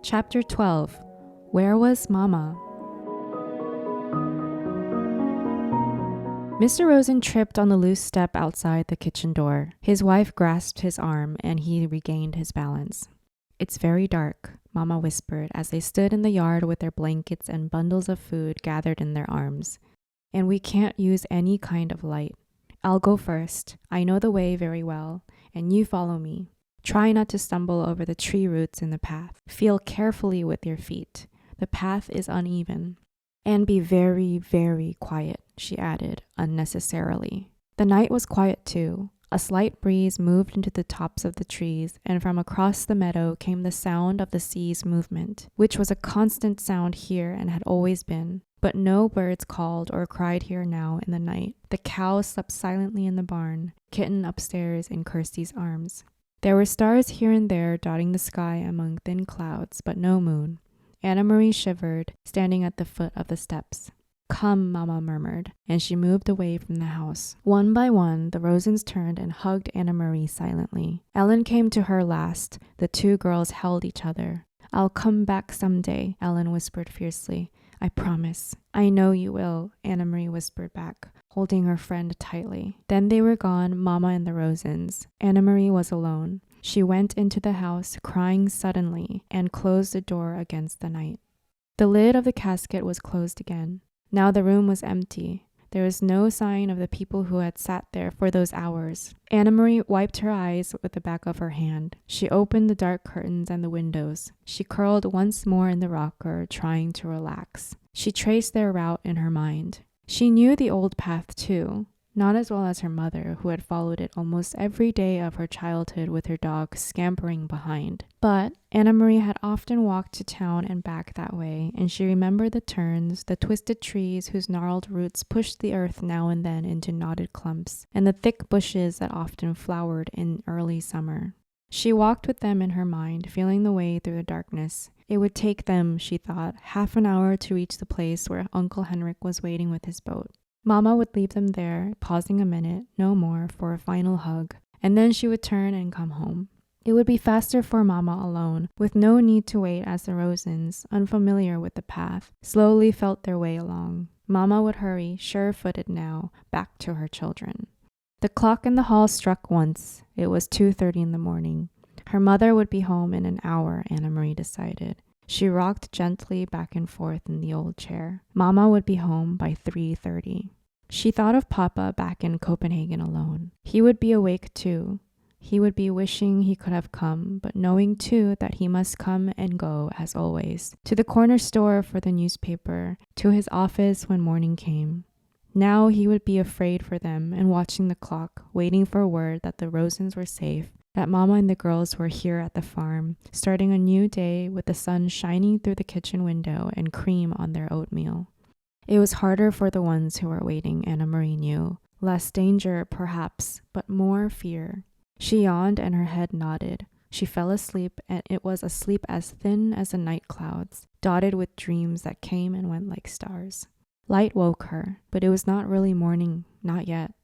Chapter 12. Where was Mama? Mr. Rosen tripped on the loose step outside the kitchen door. His wife grasped his arm and he regained his balance. "It's very dark," Mama whispered as they stood in the yard with their blankets and bundles of food gathered in their arms. "And we can't use any kind of light. I'll go first. I know the way very well, and you follow me. Try not to stumble over the tree roots in the path. Feel carefully with your feet. The path is uneven. And be very, very quiet," she added, unnecessarily. The night was quiet too. A slight breeze moved into the tops of the trees, and from across the meadow came the sound of the sea's movement, which was a constant sound here and had always been. But no birds called or cried here now in the night. The cow slept silently in the barn, Kitten upstairs in Kirsty's arms. There were stars here and there dotting the sky among thin clouds, but no moon. Anna Marie shivered, standing at the foot of the steps. "Come," Mama murmured, and she moved away from the house. One by one, the Rosens turned and hugged Anna Marie silently. Ellen came to her last. The two girls held each other. "I'll come back someday," Ellen whispered fiercely. "I promise." "I know you will," Anna Marie whispered back, holding her friend tightly. Then they were gone, Mama and the Rosens. Anna Marie was alone. She went into the house, crying suddenly, and closed the door against the night. The lid of the casket was closed again. Now the room was empty. There was no sign of the people who had sat there for those hours. Anna Marie wiped her eyes with the back of her hand. She opened the dark curtains and the windows. She curled once more in the rocker, trying to relax. She traced their route in her mind. She knew the old path too, not as well as her mother, who had followed it almost every day of her childhood with her dog scampering behind. But Anna Marie had often walked to town and back that way, and she remembered the turns, the twisted trees whose gnarled roots pushed the earth now and then into knotted clumps, and the thick bushes that often flowered in early summer. She walked with them in her mind, feeling the way through the darkness. It would take them, she thought, half an hour to reach the place where Uncle Henrik was waiting with his boat. Mama would leave them there, pausing a minute, no more, for a final hug, and then she would turn and come home. It would be faster for Mama alone, with no need to wait as the Rosens, unfamiliar with the path, slowly felt their way along. Mama would hurry, sure-footed now, back to her children. The clock in the hall struck once. It was 2:30 in the morning. Her mother would be home in an hour, Anna Marie decided. She rocked gently back and forth in the old chair. Mama would be home by 3:30. She thought of Papa back in Copenhagen alone. He would be awake too. He would be wishing he could have come, but knowing too that he must come and go as always, to the corner store for the newspaper, to his office when morning came. Now he would be afraid for them and watching the clock, waiting for word that the Rosens were safe, that Mama and the girls were here at the farm, starting a new day with the sun shining through the kitchen window and cream on their oatmeal. It was harder for the ones who were waiting, Anna Marie knew. Less danger, perhaps, but more fear. She yawned and her head nodded. She fell asleep, and it was a sleep as thin as the night clouds, dotted with dreams that came and went like stars. Light woke her, but it was not really morning, not yet.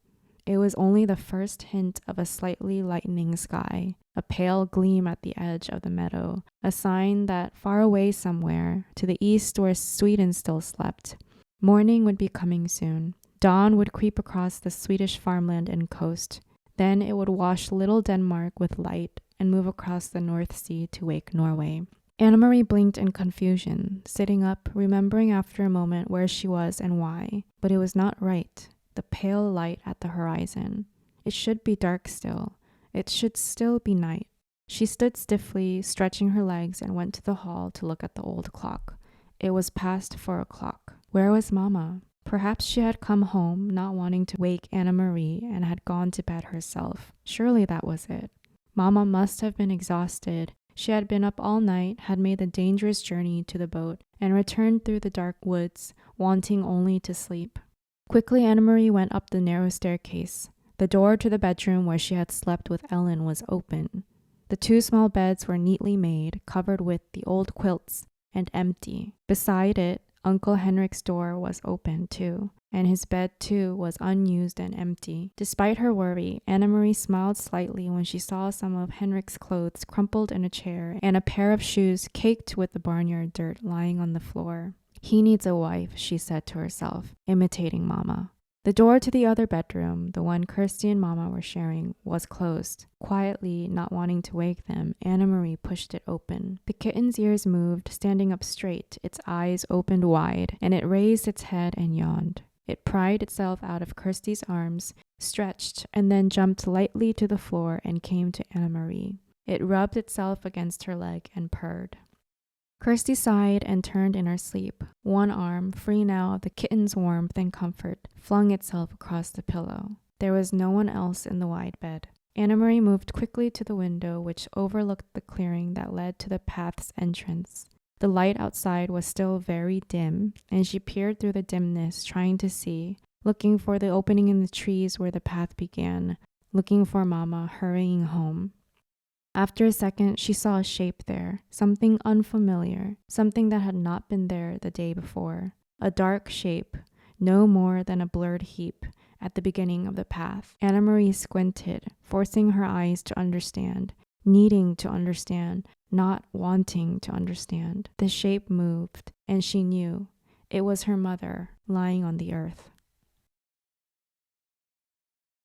It was only the first hint of a slightly lightening sky, a pale gleam at the edge of the meadow, a sign that far away somewhere, to the east where Sweden still slept, morning would be coming soon. Dawn would creep across the Swedish farmland and coast. Then it would wash little Denmark with light and move across the North Sea to wake Norway. Anna Marie blinked in confusion, sitting up, remembering after a moment where she was and why. But it was not right. The pale light at the horizon. It should be dark still. It should still be night. She stood stiffly, stretching her legs, and went to the hall to look at the old clock. It was past 4 o'clock. Where was Mama? Perhaps she had come home, not wanting to wake Anna Marie, and had gone to bed herself. Surely that was it. Mama must have been exhausted. She had been up all night, had made the dangerous journey to the boat, and returned through the dark woods, wanting only to sleep. Quickly, Anna Marie went up the narrow staircase. The door to the bedroom where she had slept with Ellen was open. The 2 small beds were neatly made, covered with the old quilts, and empty. Beside it, Uncle Henrik's door was open too, and his bed too was unused and empty. Despite her worry, Anna Marie smiled slightly when she saw some of Henrik's clothes crumpled in a chair and a pair of shoes caked with the barnyard dirt lying on the floor. He needs a wife, she said to herself, imitating Mama. The door to the other bedroom, the one Kirsty and Mama were sharing, was closed. Quietly, not wanting to wake them, Anna Marie pushed it open. The kitten's ears moved, standing up straight, its eyes opened wide, and it raised its head and yawned. It pried itself out of Kirsty's arms, stretched, and then jumped lightly to the floor and came to Anna Marie. It rubbed itself against her leg and purred. Kirsty sighed and turned in her sleep. One arm, free now of the kitten's warmth and comfort, flung itself across the pillow. There was no one else in the wide bed. Anna Marie moved quickly to the window which overlooked the clearing that led to the path's entrance. The light outside was still very dim, and she peered through the dimness, trying to see, looking for the opening in the trees where the path began, looking for Mama hurrying home. After a second, she saw a shape there, something unfamiliar, something that had not been there the day before. A dark shape, no more than a blurred heap, at the beginning of the path. Anna Marie squinted, forcing her eyes to understand, needing to understand, not wanting to understand. The shape moved, and she knew. It was her mother, lying on the earth.